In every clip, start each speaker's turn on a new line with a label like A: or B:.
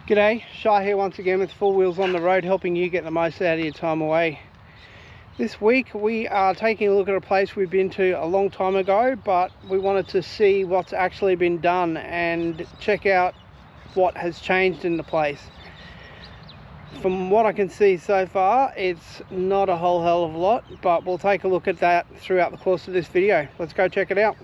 A: G'day, Shah here once again with Four Wheels on the Road, helping you get the most out of your time away. This week we are taking a look at a place we've been to a long time ago, but we wanted to see what's actually been done and check out what has changed in the place. From what I can see so far, it's not a whole hell of a lot, but we'll take a look at that throughout the course of this video. Let's go check it out.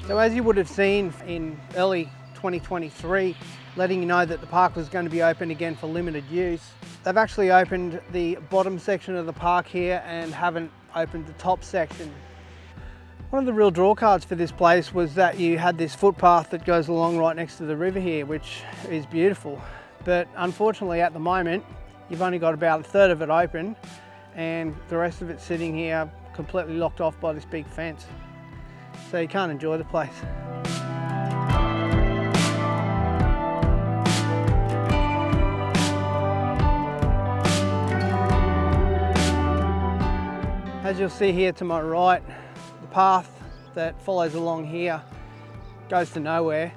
A: So as you would have seen in early 2023, letting you know that the park was going to be open again for limited use, they've actually opened the bottom section of the park here and haven't opened the top section. One of the real draw cards for this place was that you had this footpath that goes along right next to the river here, which is beautiful. But unfortunately at the moment, you've only got about a third of it open and the rest of it sitting here completely locked off by this big fence. So you can't enjoy the place. As you'll see here to my right, the path that follows along here goes to nowhere,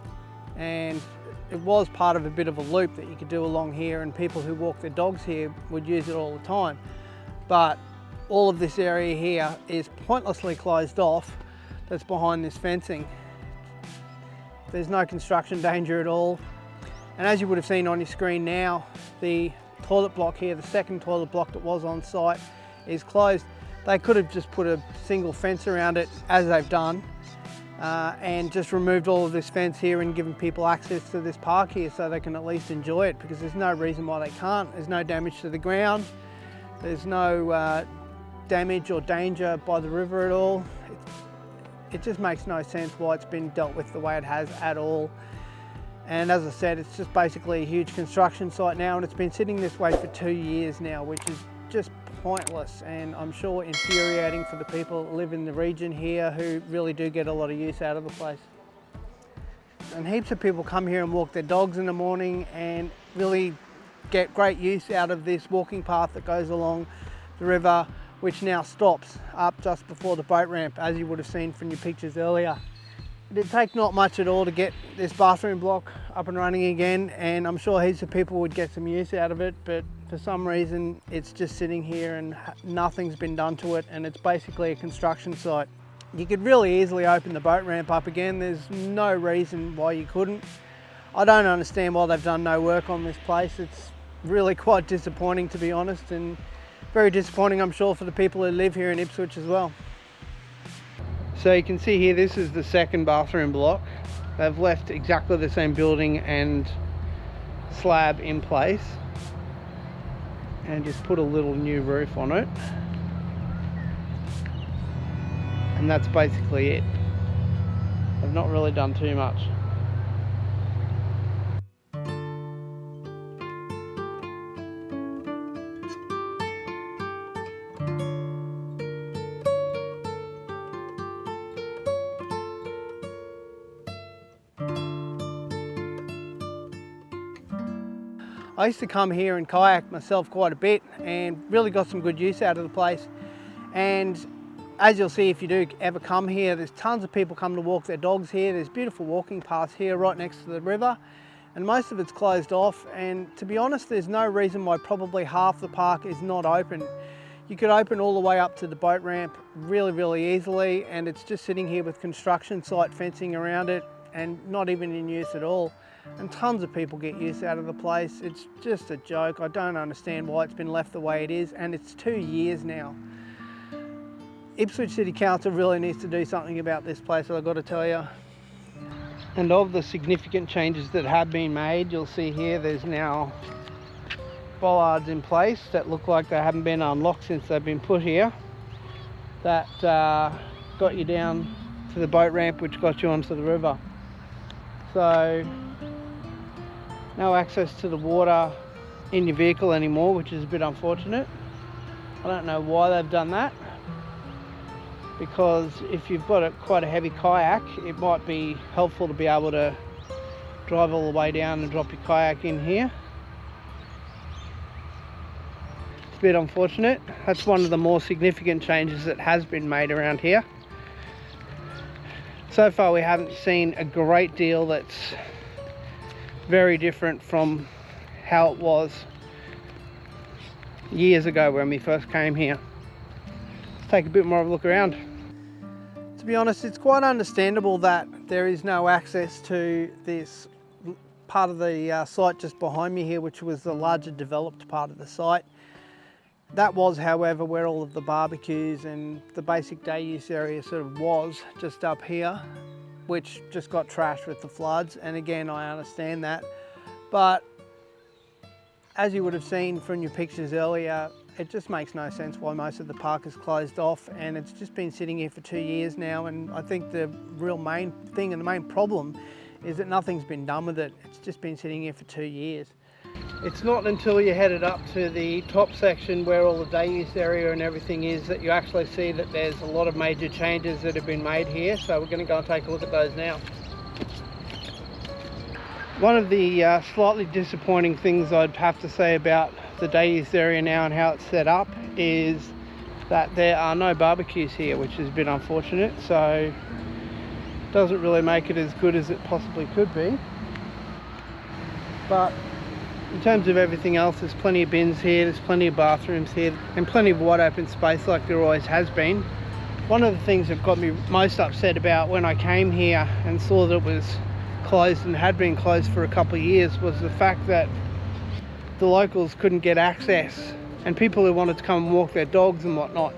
A: and it was part of a bit of a loop that you could do along here, and people who walk their dogs here would use it all the time. But all of this area here is pointlessly closed off. That's behind this fencing. There's no construction danger at all. And as you would have seen on your screen now, the toilet block here, the second toilet block that was on site, is closed. They could have just put a single fence around it, as they've done, and just removed all of this fence here and given people access to this park here so they can at least enjoy it, because there's no reason why they can't. There's no damage to the ground. There's no damage or danger by the river at all. It just makes no sense why it's been dealt with the way it has at all. And as I said, it's just basically a huge construction site now, and it's been sitting this way for 2 years now, which is just pointless, and I'm sure infuriating for the people that live in the region here who really do get a lot of use out of the place. And heaps of people come here and walk their dogs in the morning and really get great use out of this walking path that goes along the river, which now stops up just before the boat ramp, as you would have seen from your pictures earlier. It'd take not much at all to get this bathroom block up and running again, and I'm sure heaps of people would get some use out of it, but for some reason it's just sitting here and nothing's been done to it, and it's basically a construction site. You could really easily open the boat ramp up again. There's no reason why you couldn't. I don't understand why they've done no work on this place. It's really quite disappointing, to be honest, and very disappointing, I'm sure, for the people who live here in Ipswich as well. So you can see here, this is the second bathroom block. They've left exactly the same building and slab in place and just put a little new roof on it. And that's basically it. They've not really done too much. I used to come here and kayak myself quite a bit and really got some good use out of the place. And as you'll see, if you do ever come here, there's tons of people come to walk their dogs here. There's beautiful walking paths here right next to the river, and most of it's closed off. And to be honest, there's no reason why probably half the park is not open. You could open all the way up to the boat ramp really easily, and it's just sitting here with construction site fencing around it and not even in use at all. And tons of people get use out of the place. It's just a joke. I don't understand why it's been left the way it is, and it's 2 years now. Ipswich City Council really needs to do something about this place, I've got to tell you. And of the significant changes that have been made, you'll see here there's now bollards in place that look like they haven't been unlocked since they've been put here. that got you down to the boat ramp, which got you onto the river. So no access to the water in your vehicle anymore, which is a bit unfortunate. I don't know why they've done that, because if you've got quite a heavy kayak, it might be helpful to be able to drive all the way down and drop your kayak in here. It's a bit unfortunate. That's one of the more significant changes that has been made around here. So far we haven't seen a great deal that's very different from how it was years ago when we first came here. Let's take a bit more of a look around. To be honest, it's quite understandable that there is no access to this part of the site just behind me here, which was the larger developed part of the site. That was, however, where all of the barbecues and the basic day use area sort of was, just up here, which just got trashed with the floods. And again, I understand that, but as you would have seen from your pictures earlier, it just makes no sense why most of the park is closed off, and it's just been sitting here for 2 years now. And I think the real main thing and the main problem is that nothing's been done with it. It's just been sitting here for 2 years. It's not until you're headed up to the top section where all the day use area and everything is that you actually see that there's a lot of major changes that have been made here. So we're going to go and take a look at those now. One of the slightly disappointing things I'd have to say about the day use area now and how it's set up is that there are no barbecues here, which is a bit unfortunate. So it doesn't really make it as good as it possibly could be. But in terms of everything else, there's plenty of bins here, there's plenty of bathrooms here, and plenty of wide open space like there always has been. One of the things that got me most upset about when I came here and saw that it was closed and had been closed for a couple of years was the fact that the locals couldn't get access, and people who wanted to come and walk their dogs and whatnot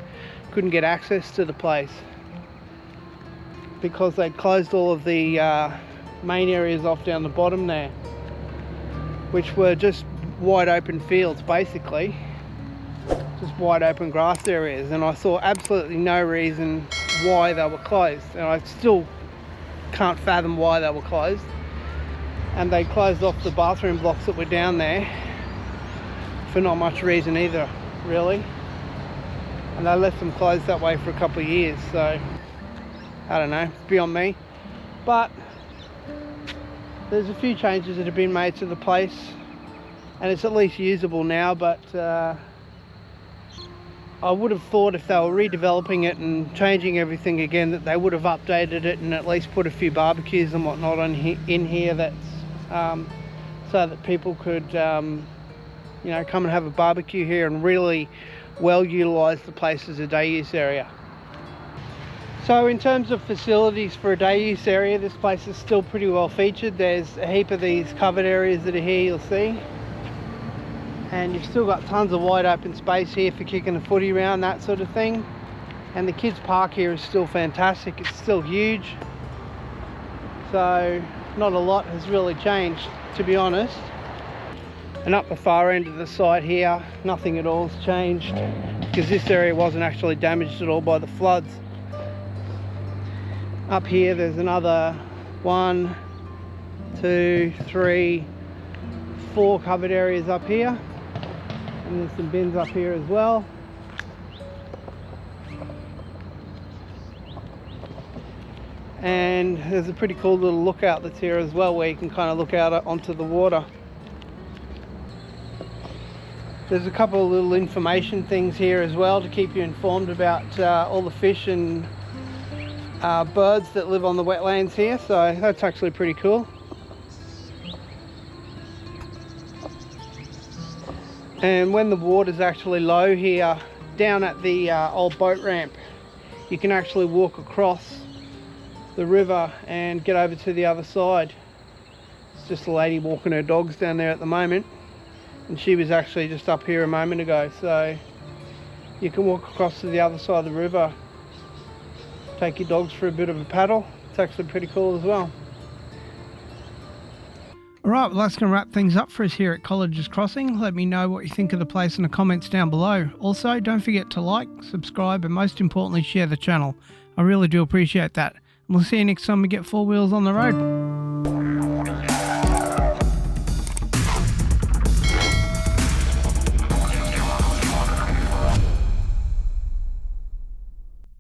A: couldn't get access to the place because they'd closed all of the main areas off down the bottom there, which were just wide open fields, basically, just wide open grass areas. And I saw absolutely no reason why they were closed, and I still can't fathom why they were closed. And they closed off the bathroom blocks that were down there for not much reason either, really. And they left them closed that way for a couple of years, so I don't know, it's beyond me. But there's a few changes that have been made to the place, and it's at least usable now. But I would have thought if they were redeveloping it and changing everything again, that they would have updated it and at least put a few barbecues and whatnot in here, that's so that people could you know, come and have a barbecue here and really well utilize the place as a day use area. So in terms of facilities for a day use area, this place is still pretty well featured. There's a heap of these covered areas that are here, you'll see. And you've still got tons of wide open space here for kicking the footy around, that sort of thing. And the kids' park here is still fantastic. It's still huge. So not a lot has really changed, to be honest. And up the far end of the site here, nothing at all has changed, because this area wasn't actually damaged at all by the floods. Up here there's another 1, 2, 3, 4 covered areas up here, and there's some bins up here as well. And there's a pretty cool little lookout that's here as well, where you can kind of look out onto the water. There's a couple of little information things here as well to keep you informed about all the fish and birds that live on the wetlands here, so that's actually pretty cool. And when the water's actually low here, down at the old boat ramp, you can actually walk across the river and get over to the other side. It's just a lady walking her dogs down there at the moment, and she was actually just up here a moment ago, so you can walk across to the other side of the river, take your dogs for a bit of a paddle. It's actually pretty cool as well. Alright, well that's going to wrap things up for us here at Colleges Crossing. Let me know what you think of the place in the comments down below. Also, don't forget to like, subscribe, and most importantly, share the channel. I really do appreciate that. And we'll see you next time we get 4 wheels on the road.